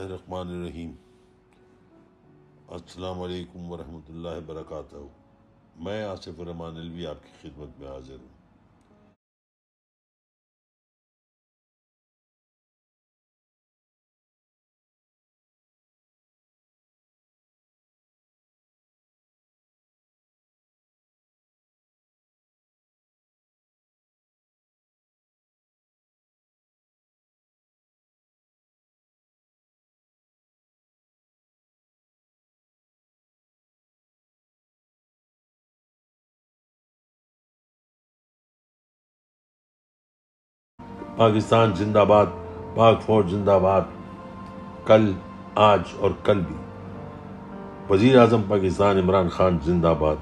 الرحمن الرحیم۔ السلام علیکم ورحمۃ اللہ وبرکاتہ۔ میں آصف الرحمان علوی آپ کی خدمت میں حاضر ہوں۔ پاکستان زندہ باد، پاک فوج زندہ باد، کل، آج اور کل بھی۔ وزیر اعظم پاکستان عمران خان زندہ باد۔